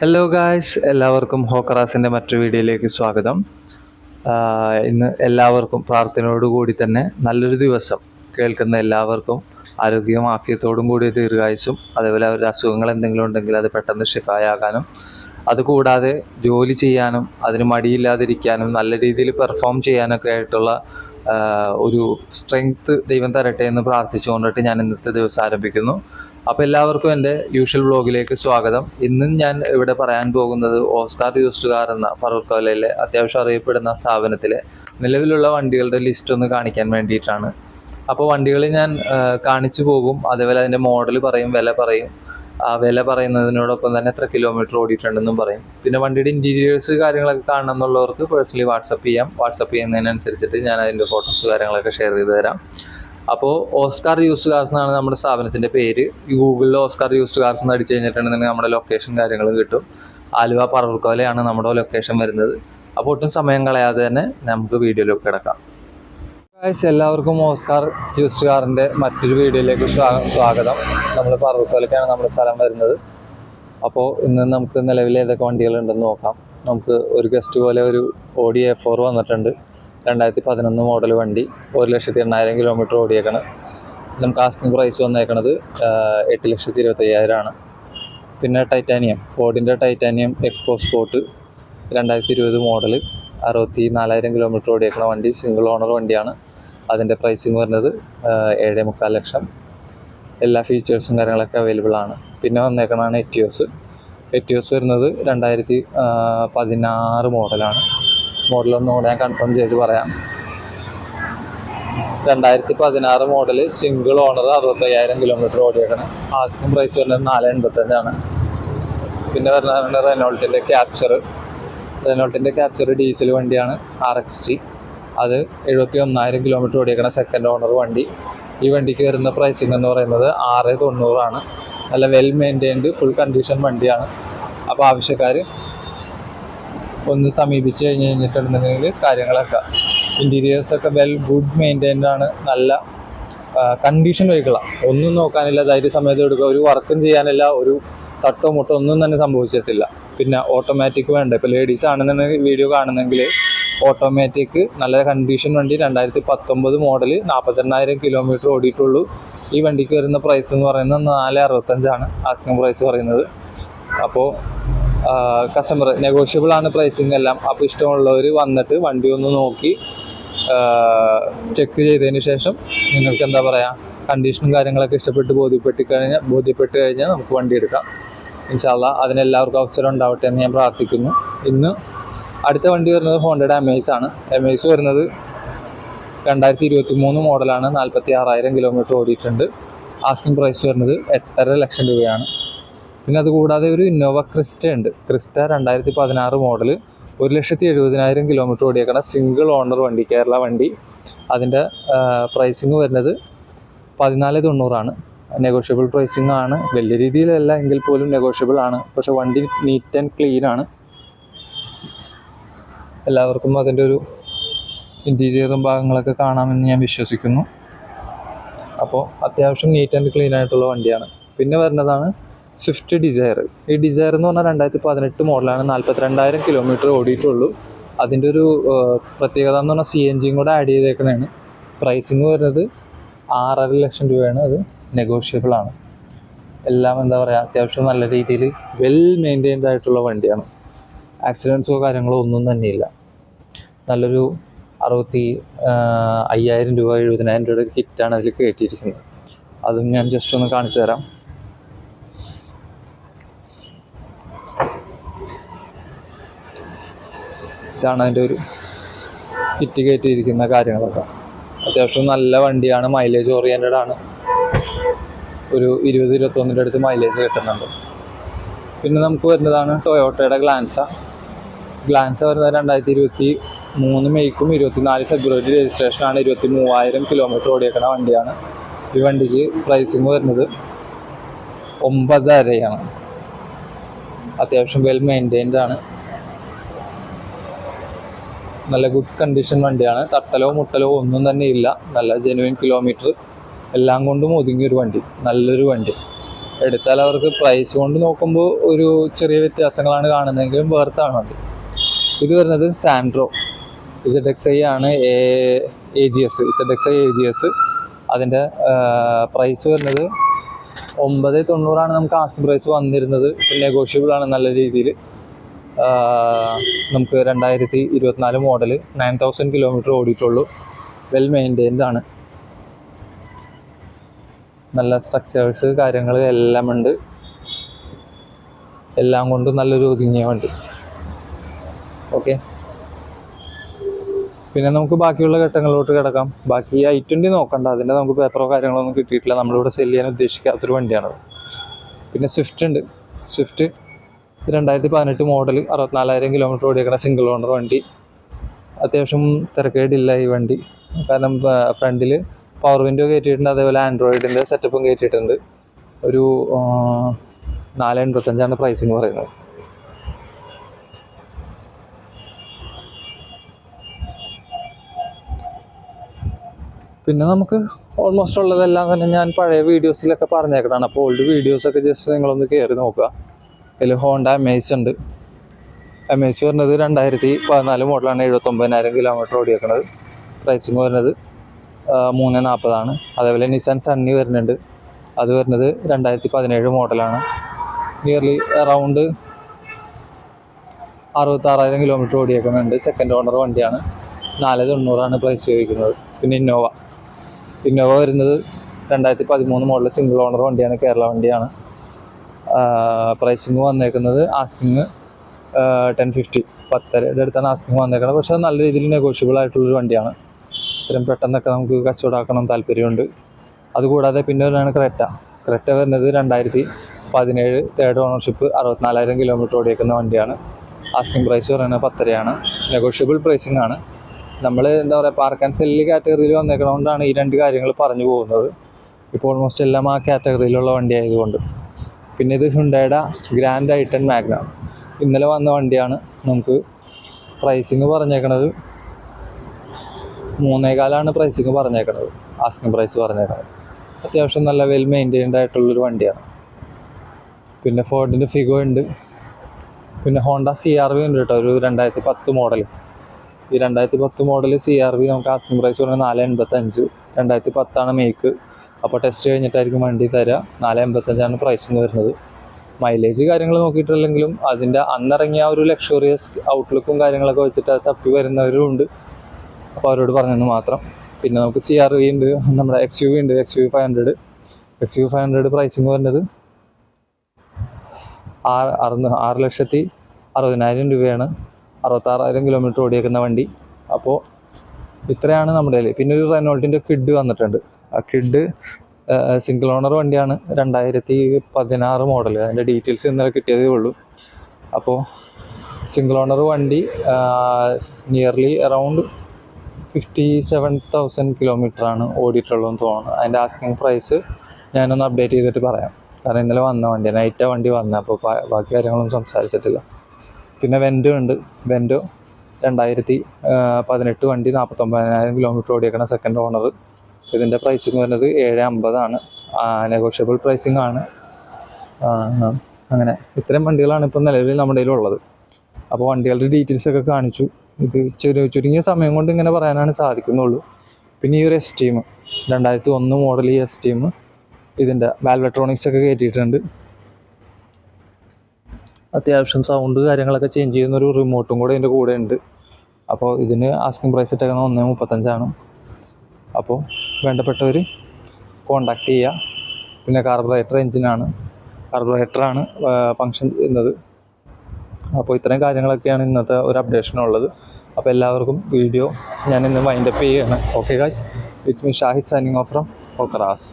Hello guys, എല്ലാവർക്കും ഹോക്കറാസിൻ്റെ മറ്റൊരു വീഡിയോയിലേക്ക് സ്വാഗതം. ഇന്ന് എല്ലാവർക്കും പ്രാർത്ഥനയോടുകൂടി തന്നെ നല്ലൊരു ദിവസം കേൾക്കുന്ന എല്ലാവർക്കും ആരോഗ്യവും ആഫിയത്തോടും കൂടി ദീർഘായുസ്സും, അതേപോലെ അവരുടെ അസുഖങ്ങൾ എന്തെങ്കിലും ഉണ്ടെങ്കിൽ അത് പെട്ടെന്ന് ഷിഫായാകാനും, അതുകൂടാതെ ജോലി ചെയ്യാനും അതിന് മടിയില്ലാതിരിക്കാനും നല്ല രീതിയിൽ പെർഫോം ചെയ്യാനൊക്കെ ആയിട്ടുള്ള ഒരു സ്ട്രെങ്ത്ത് ദൈവം തരട്ടെ എന്ന് പ്രാർത്ഥിച്ചുകൊണ്ടിട്ട് ഞാൻ ഇന്നത്തെ ദിവസം ആരംഭിക്കുന്നു. അപ്പോൾ എല്ലാവർക്കും എൻ്റെ യൂഷ്വൽ വ്ളോഗിലേക്ക് സ്വാഗതം. ഇന്നും ഞാൻ ഇവിടെ പറയാൻ പോകുന്നത് ഓസ്കാർ യൂസ്ഡ് കാർ എന്ന പറവൂർക്കവലയിലെ അത്യാവശ്യം അറിയപ്പെടുന്ന സ്ഥാപനത്തിലെ നിലവിലുള്ള വണ്ടികളുടെ ലിസ്റ്റ് ഒന്ന് കാണിക്കാൻ വേണ്ടിയിട്ടാണ്. അപ്പോൾ വണ്ടികൾ ഞാൻ കാണിച്ചു പോകും, അതേപോലെ അതിൻ്റെ മോഡൽ പറയും, വില പറയും. ആ വില പറയുന്നതിനോടൊപ്പം തന്നെ എത്ര കിലോമീറ്റർ ഓടിയിട്ടുണ്ടെന്നും പറയും. പിന്നെ വണ്ടിയുടെ ഇൻറ്റീരിയേഴ്സ് കാര്യങ്ങളൊക്കെ കാണണം എന്നുള്ളവർക്ക് പേഴ്സണലി വാട്സപ്പ് ചെയ്യാം. വാട്സപ്പ് ചെയ്യുന്നതിനനുസരിച്ചിട്ട് ഞാൻ അതിൻ്റെ ഫോട്ടോസ് കാര്യങ്ങളൊക്കെ ഷെയർ ചെയ്ത് തരാം. അപ്പോൾ ഓസ്കാർ യൂസ്ഡ് കാർസ് എന്നാണ് നമ്മുടെ സ്ഥാപനത്തിൻ്റെ പേര്. ഗൂഗിളിൽ ഓസ്കാർ യൂസ്ഡ് കാർസ് എന്ന് അടിച്ചു കഴിഞ്ഞിട്ടുണ്ടെങ്കിൽ നമ്മുടെ ലൊക്കേഷൻ കാര്യങ്ങൾ കിട്ടും. ആലുവ പറവൂർക്കവലയാണ് നമ്മുടെ ലൊക്കേഷൻ വരുന്നത്. അപ്പോൾ ഒട്ടും സമയം കളയാതെ തന്നെ നമുക്ക് വീഡിയോയിലേക്ക് കിടക്കാം. എല്ലാവർക്കും ഓസ്കാർ യൂസ്ഡ് കാറിൻ്റെ മറ്റൊരു വീഡിയോയിലേക്ക് സ്വാഗതം. നമ്മൾ പറവൂർക്കവലയ്ക്കാണ് നമ്മുടെ സ്ഥലം വരുന്നത്. അപ്പോൾ ഇന്ന് നമുക്ക് നിലവിൽ ഏതൊക്കെ വണ്ടികളുണ്ടെന്ന് നോക്കാം. നമുക്ക് ഒരു ഗസ്റ്റ് പോലെ ഒരു ഓഡി A4 വന്നിട്ടുണ്ട്. 2011 മോഡൽ വണ്ടി, 1,80,000 കിലോമീറ്റർ ഓടിയേക്കണം. നമുക്ക് ആസ്കിങ് പ്രൈസ് വന്നേക്കണത് 8,25,000 ആണ്. പിന്നെ ടൈറ്റാനിയം, ഫോർഡിൻ്റെ titanium Eco Sport 2020 model, 64,000 kilometre ഓടിയേക്കണ വണ്ടി, സിംഗിൾ ഓണർ വണ്ടിയാണ്. അതിൻ്റെ പ്രൈസിങ് വരുന്നത് 7.25 ലക്ഷം. എല്ലാ ഫീച്ചേഴ്സും കാര്യങ്ങളൊക്കെ അവൈലബിൾ ആണ്. പിന്നെ വന്നേക്കണതാണ് എറ്റിയോസ് വരുന്നത് 2016 മോഡലാണ്. മോഡലൊന്നുകൂടെ ഞാൻ കൺഫേം ചെയ്ത് പറയാം. 2016 മോഡൽ, സിംഗിൾ ഓണർ, 65,000 കിലോമീറ്റർ ഓടിയേക്കണം. ആസ്കിങ് പ്രൈസ് വരുന്നത് 4.85 ആണ്. പിന്നെ വരുന്നതാണ് റെനോൾട്ടിൻ്റെ ക്യാപ്ചർ ഡീസൽ വണ്ടിയാണ്, RXT. അത് 71,000 കിലോമീറ്റർ ഓടിയേക്കണം, സെക്കൻഡ് ഓണർ വണ്ടി. ഈ വണ്ടിക്ക് വരുന്ന പ്രൈസിങ് എന്ന് പറയുന്നത് 6.90 ആണ്. നല്ല വെൽ മെയിൻറ്റൈൻഡ് ഫുൾ കണ്ടീഷൻ വണ്ടിയാണ്. അപ്പോൾ ആവശ്യക്കാർ ഒന്ന് സമീപിച്ച് കഴിഞ്ഞിട്ടുണ്ടെങ്കിൽ കാര്യങ്ങളൊക്കെ, ഇൻറ്റീരിയേഴ്സൊക്കെ ഗുഡ് മെയിൻറ്റൈൻഡ് ആണ്. നല്ല കണ്ടീഷൻ വെഹിക്കിളാണ്, ഒന്നും നോക്കാനില്ല. ധൈര്യസമയത്ത് എടുക്കുക. ഒരു വർക്കും ചെയ്യാനില്ല, ഒരു തട്ടോ മുട്ടോ ഒന്നും തന്നെ സംഭവിച്ചിട്ടില്ല. പിന്നെ ഓട്ടോമാറ്റിക് വേണ്ട. ഇപ്പോൾ ലേഡീസ് ആണെന്നുണ്ടെങ്കിൽ വീഡിയോ കാണുന്നെങ്കിൽ ഓട്ടോമാറ്റിക് നല്ല കണ്ടീഷൻ വണ്ടി, 2019 മോഡൽ, 48,000 കിലോമീറ്റർ ഓടിയിട്ടുള്ളൂ. ഈ വണ്ടിക്ക് വരുന്ന പ്രൈസ് എന്ന് പറയുന്നത് 4.65 ആണ് ആസ്കിങ് പ്രൈസ് പറയുന്നത്. അപ്പോൾ കസ്റ്റമർ നെഗോഷ്യബിൾ ആണ് പ്രൈസിങ് എല്ലാം. അപ്പോൾ ഇഷ്ടമുള്ളവർ വന്നിട്ട് വണ്ടി ഒന്ന് നോക്കി ചെക്ക് ചെയ്തതിന് ശേഷം നിങ്ങൾക്ക് എന്താ പറയുക, കണ്ടീഷനും കാര്യങ്ങളൊക്കെ ബോധ്യപ്പെട്ട് കഴിഞ്ഞാൽ നമുക്ക് വണ്ടി എടുക്കാം. ഇൻഷാ അല്ലാഹ് അതിനെല്ലാവർക്കും അവസരം ഉണ്ടാവട്ടെ എന്ന് ഞാൻ പ്രാർത്ഥിക്കുന്നു. ഇന്ന് അടുത്ത വണ്ടി വരുന്നത് ഹോണ്ടയുടെ അമേസ് ആണ്. അമേസ് വരുന്നത് 2023 മോഡലാണ്, 46,000 കിലോമീറ്റർ ഓടിയിട്ടുണ്ട്. ആസ്കിങ് പ്രൈസ് വരുന്നത് 8.5 ലക്ഷം രൂപയാണ്. പിന്നെ അതുകൂടാതെ ഒരു ഇന്നോവ ക്രിസ്റ്റ ഉണ്ട്. ക്രിസ്റ്റ 2016 മോഡൽ, 1,70,000 കിലോമീറ്റർ ഓടിയേക്കണ സിംഗിൾ ഓണർ വണ്ടി, കേരള വണ്ടി. അതിൻ്റെ പ്രൈസിങ് വരുന്നത് 14.90 ആണ്. നെഗോഷ്യബിൾ പ്രൈസിങ് ആണ്. വലിയ രീതിയിലല്ല എങ്കിൽ പോലും നെഗോഷ്യബിൾ ആണ്. പക്ഷെ വണ്ടി നീറ്റ് ആൻഡ് ക്ലീൻ ആണ്. എല്ലാവർക്കും അതിൻ്റെ ഒരു ഇൻറ്റീരിയറും ഭാഗങ്ങളൊക്കെ കാണാമെന്ന് ഞാൻ വിശ്വസിക്കുന്നു. അപ്പോൾ അത്യാവശ്യം നീറ്റ് ആൻഡ് ക്ലീൻ ആയിട്ടുള്ള വണ്ടിയാണ്. പിന്നെ വരുന്നതാണ് സ്വിഫ്റ്റ് ഡിസയർ. ഈ ഡിസയർ എന്ന് പറഞ്ഞാൽ 2018 മോഡലാണ്, 42,000 കിലോമീറ്റർ ഓടിയിട്ടുള്ളൂ. അതിൻ്റെ ഒരു പ്രത്യേകത എന്ന് പറഞ്ഞാൽ CNG കൂടെ ആഡ് ചെയ്തേക്കണതാണ്. പ്രൈസിങ് വരുന്നത് 6.5 ലക്ഷം രൂപയാണ്. അത് നെഗോഷ്യബിൾ ആണ്. എല്ലാം എന്താ പറയുക, അത്യാവശ്യം നല്ല രീതിയിൽ വെൽ മെയിൻറ്റൈൻഡ് ആയിട്ടുള്ള വണ്ടിയാണ്. ആക്സിഡൻസോ കാര്യങ്ങളോ ഒന്നും തന്നെയില്ല. നല്ലൊരു 65,000 രൂപ 70,000 രൂപയുടെ കിറ്റാണ് അതിൽ കയറ്റിയിരിക്കുന്നത്. അതും ഞാൻ ജസ്റ്റ് ഒന്ന് കാണിച്ചു തരാം. ഇതാണ് അതിൻ്റെ ഒരു കിറ്റ് കയറ്റിയിരിക്കുന്ന കാര്യങ്ങളൊക്കെ. അത്യാവശ്യം നല്ല വണ്ടിയാണ്. മൈലേജ് ഓറിയൻറ്റഡ് ആണ്. ഒരു 20-21 അടുത്ത് മൈലേജ് കിട്ടുന്നുണ്ട്. പിന്നെ നമുക്ക് വരുന്നതാണ് ടൊയോട്ടയുടെ ഗ്ലാൻസ വരുന്നത് 2023 മെയ്ക്കും 24 ഫെബ്രുവരി രജിസ്ട്രേഷനാണ്. 23,000 കിലോമീറ്റർ ഓടിയേക്കണ വണ്ടിയാണ്. ഈ വണ്ടിക്ക് പ്രൈസിങ് വരുന്നത് 9.5 ആണ്. അത്യാവശ്യം വെൽ മെയിൻറ്റൈൻഡ് ആണ്. നല്ല ഗുഡ് കണ്ടീഷൻ വണ്ടിയാണ്. തട്ടലോ മുട്ടലോ ഒന്നും തന്നെ ഇല്ല. നല്ല ജെനുവിൻ കിലോമീറ്റർ എല്ലാം കൊണ്ടും ഒതുങ്ങിയൊരു വണ്ടി, നല്ലൊരു വണ്ടി. എടുത്താൽ അവർക്ക് പ്രൈസ് കൊണ്ട് നോക്കുമ്പോൾ ഒരു ചെറിയ വ്യത്യാസങ്ങളാണ് കാണുന്നതെങ്കിലും വേർത്താണ് വണ്ടി. ഇത് വരുന്നത് സാൻഡ്രോ ZXi ആണ്, AGS ZXi AGS. അതിൻ്റെ പ്രൈസ് വരുന്നത് 990 നമുക്ക് ആസ്കിംഗ് പ്രൈസ് വന്നിരുന്നത്. നെഗോഷ്യബിൾ ആണ് നല്ല രീതിയിൽ. നമുക്ക് 2024 മോഡൽ, 9000 കിലോമീറ്റർ ഓടിയിട്ടുള്ളൂ. വെൽ മെയിൻറ്റെയിൻഡ് ആണ്, നല്ല സ്ട്രക്ചേഴ്സ് കാര്യങ്ങൾ എല്ലാം ഉണ്ട്. എല്ലാം കൊണ്ട് നല്ലൊരു ഒതുങ്ങിയ വണ്ടി. ഓക്കെ, പിന്നെ നമുക്ക് ബാക്കിയുള്ള ഘട്ടങ്ങളിലോട്ട് കിടക്കാം. ബാക്കി i20 നോക്കണ്ട, അതിൻ്റെ നമുക്ക് പേപ്പറോ കാര്യങ്ങളോ ഒന്നും കിട്ടിയിട്ടില്ല. നമ്മളിവിടെ സെല് ചെയ്യാൻ ഉദ്ദേശിക്കാത്തൊരു വണ്ടിയാണത്. പിന്നെ സ്വിഫ്റ്റ് ഉണ്ട്. സ്വിഫ്റ്റ് 2018 മോഡൽ, 64,000 കിലോമീറ്റർ ഓടിയേക്കണ സിംഗിൾ ഓണർ വണ്ടി. അത്യാവശ്യം തിരക്കേടില്ല ഈ വണ്ടി, കാരണം ഫ്രണ്ടിൽ പവർ വിൻഡോ കയറ്റിയിട്ടുണ്ട്, അതേപോലെ ആൻഡ്രോയിഡിൻ്റെ സെറ്റപ്പും കയറ്റിയിട്ടുണ്ട്. ഒരു 485 പ്രൈസിങ് പറയുന്നത്. പിന്നെ നമുക്ക് ഓൾമോസ്റ്റ് ഉള്ളതെല്ലാം തന്നെ ഞാൻ പഴയ വീഡിയോസിലൊക്കെ പറഞ്ഞേക്കണതാണ്. അപ്പോൾ ഓൾഡ് വീഡിയോസൊക്കെ ജസ്റ്റ് നിങ്ങളൊന്ന് കയറി നോക്കുക. അതിൽ ഹോണ്ട അമേസ് ഉണ്ട്. അമേസ് വരുന്നത് 2014 മോഡലാണ്, 79,000 കിലോമീറ്റർ ഓടിയേക്കണത്. പ്രൈസിങ് വരുന്നത് 340. അതേപോലെ നിസാൻ സണ്ണി വരുന്നുണ്ട്. അത് വരുന്നത് 2017 മോഡലാണ്. നിയർലി അറൗണ്ട് 66,000 കിലോമീറ്റർ ഓടിയേക്കുന്നുണ്ട്. സെക്കൻഡ് ഓണർ വണ്ടിയാണ്. 490 പ്രൈസ് ചോദിക്കുന്നത്. പിന്നെ ഇന്നോവ വരുന്നത് 2013 മോഡൽ സിംഗിൾ ഓണർ വണ്ടിയാണ്, കേരള വണ്ടിയാണ്. പ്രൈസിങ് വന്നേക്കുന്നത് ആസ്കിങ് 1050, 10,000 അടുത്താണ് ആസ്കിങ് വന്നേക്കുന്നത്. പക്ഷേ നല്ല രീതിയിൽ നെഗോഷ്യബിൾ ആയിട്ടുള്ളൊരു വണ്ടിയാണ്. ഇത്രയും പെട്ടെന്നൊക്കെ നമുക്ക് കച്ചവടമാക്കണം താല്പര്യമുണ്ട്. അതുകൂടാതെ പിന്നെ വരുന്നതാണ് ക്രെറ്റ വരുന്നത് 2017 തേർഡ് ഓണർഷിപ്പ്, 64,000 കിലോമീറ്റർ ഓടിയേക്കുന്ന വണ്ടിയാണ്. ആസ്കിങ് പ്രൈസ് പറയുന്നത് 10,000. നെഗോഷ്യബിൾ പ്രൈസിങ് ആണ്. നമ്മൾ എന്താ പറയുക, പാർക്ക് ആൻഡ് സെല്ല് കാറ്റഗറിയിൽ വന്നേക്കണതുകൊണ്ടാണ് ഈ രണ്ട് കാര്യങ്ങൾ പറഞ്ഞു പോകുന്നത്. ഇപ്പോൾ ഓൾമോസ്റ്റ് എല്ലാം ആ കാറ്റഗറിയിലുള്ള വണ്ടി ആയതുകൊണ്ട്. പിന്നെ ഇത് ഹ്യുണ്ടായുടെ ഗ്രാൻഡ് i10 മാഗ്ന, ഇന്നലെ വന്ന വണ്ടിയാണ്. നമുക്ക് പ്രൈസിങ് പറഞ്ഞേക്കണത് 3,400 പ്രൈസിങ് പറഞ്ഞേക്കണത്, ആസ്കിങ് പ്രൈസ് പറഞ്ഞേക്കണത്. അത്യാവശ്യം നല്ല വെൽ മെയിൻറ്റെയിൻഡ് ആയിട്ടുള്ളൊരു വണ്ടിയാണ്. പിന്നെ ഫോർഡിൻ്റെ ഫിഗോ ഉണ്ട്. പിന്നെ ഹോണ്ട CR-V ഉണ്ട് കേട്ടോ, ഒരു 2010 മോഡൽ. ഈ 2010 മോഡൽ CR-V നമുക്ക് ആസ്കിങ് പ്രൈസ് പറഞ്ഞാൽ 485. 2010 മേക്ക്. അപ്പോൾ ടെസ്റ്റ് കഴിഞ്ഞിട്ടായിരിക്കും വണ്ടി തരിക. 485 പ്രൈസിങ് വരുന്നത്. മൈലേജ് കാര്യങ്ങൾ നോക്കിയിട്ടില്ലെങ്കിലും അതിൻ്റെ അന്നിറങ്ങിയ ഒരു ലക്ഷറിയസ് ഔട്ട്ലുക്കും കാര്യങ്ങളൊക്കെ വെച്ചിട്ട് അത് തപ്പി വരുന്നവരും ഉണ്ട്. അപ്പോൾ അവരോട് പറഞ്ഞെന്ന് മാത്രം. പിന്നെ നമുക്ക് CR-V ഉണ്ട്, നമ്മുടെ XUV ഉണ്ട്, XUV 500 പ്രൈസിങ് വരുന്നത് 6,60,000 രൂപയാണ്. 66,000 കിലോമീറ്റർ ഓടിയേക്കുന്ന വണ്ടി. അപ്പോൾ ഇത്രയാണ് നമ്മുടെ കയ്യിൽ. പിന്നെ ഒരു റെനോൾട്ടിൻ്റെ കിഡ് വന്നിട്ടുണ്ട്. ആ കിഡ് സിംഗിൾ ഓണർ വണ്ടിയാണ്, 2016 മോഡൽ. അതിൻ്റെ ഡീറ്റെയിൽസ് ഇന്നലെ കിട്ടിയതേ ഉള്ളൂ. അപ്പോൾ സിംഗിൾ ഓണർ വണ്ടി നിയർലി അറൗണ്ട് 57,000 കിലോമീറ്ററാണ് ഓടിയിട്ടുള്ളതെന്ന് തോന്നുന്നു. അതിൻ്റെ ആസ്കിങ് പ്രൈസ് ഞാനൊന്ന് അപ്ഡേറ്റ് ചെയ്തിട്ട് പറയാം, കാരണം ഇന്നലെ വന്ന വണ്ടിയാണ്, നൈറ്റാണ് വണ്ടി വന്നത്. അപ്പോൾ ബാക്കി കാര്യങ്ങളൊന്നും സംസാരിച്ചിട്ടില്ല. പിന്നെ വെൻഡോ ഉണ്ട്. വെൻഡോ 2018 വണ്ടി, 49,000 കിലോമീറ്റർ ഓടിയേക്കണ സെക്കൻഡ് ഓണർ. ഇതിൻ്റെ പ്രൈസിങ് വരുന്നത് 750. നെഗോഷ്യബിൾ പ്രൈസിങ് ആണ്. അങ്ങനെ ഇത്രയും വണ്ടികളാണ് ഇപ്പം നിലവിൽ നമ്മുടെ കയ്യിലുള്ളത്. അപ്പോൾ വണ്ടികളുടെ ഡീറ്റെയിൽസൊക്കെ കാണിച്ചു. ഇത് ചുരുങ്ങിയ സമയം കൊണ്ട് ഇങ്ങനെ പറയാനാണ് സാധിക്കുന്നുള്ളൂ. പിന്നെ ഈ ഒരു എസ്റ്റീം 2001 മോഡൽ, ഈ എസ്റ്റീം ഇതിൻ്റെ വാൽവട്രോണിക്സ് ഒക്കെ കയറ്റിയിട്ടുണ്ട്. അത്യാവശ്യം സൗണ്ട് കാര്യങ്ങളൊക്കെ ചേഞ്ച് ചെയ്യുന്നൊരു റിമോട്ടും കൂടെ ഇതിൻ്റെ കൂടെ ഉണ്ട്. അപ്പോൾ ഇതിന് ആസ്കിങ് പ്രൈസ് ഇട്ടേക്കുന്ന 135. അപ്പോൾ വേണ്ടപ്പെട്ടവർ കോണ്ടാക്ട് ചെയ്യുക. പിന്നെ കാർബറേറ്ററാണ് ഫങ്ഷൻ ചെയ്യുന്നത്. അപ്പോൾ ഇത്രയും കാര്യങ്ങളൊക്കെയാണ് ഇന്നത്തെ ഒരു അപ്ഡേഷനുള്ളത്. അപ്പോൾ എല്ലാവർക്കും വീഡിയോ ഞാൻ ഇന്ന് വൈൻഡപ്പ് ചെയ്യുകയാണ്. Okay guys, it's me Shahid signing off from ഹോക്കറാസ്.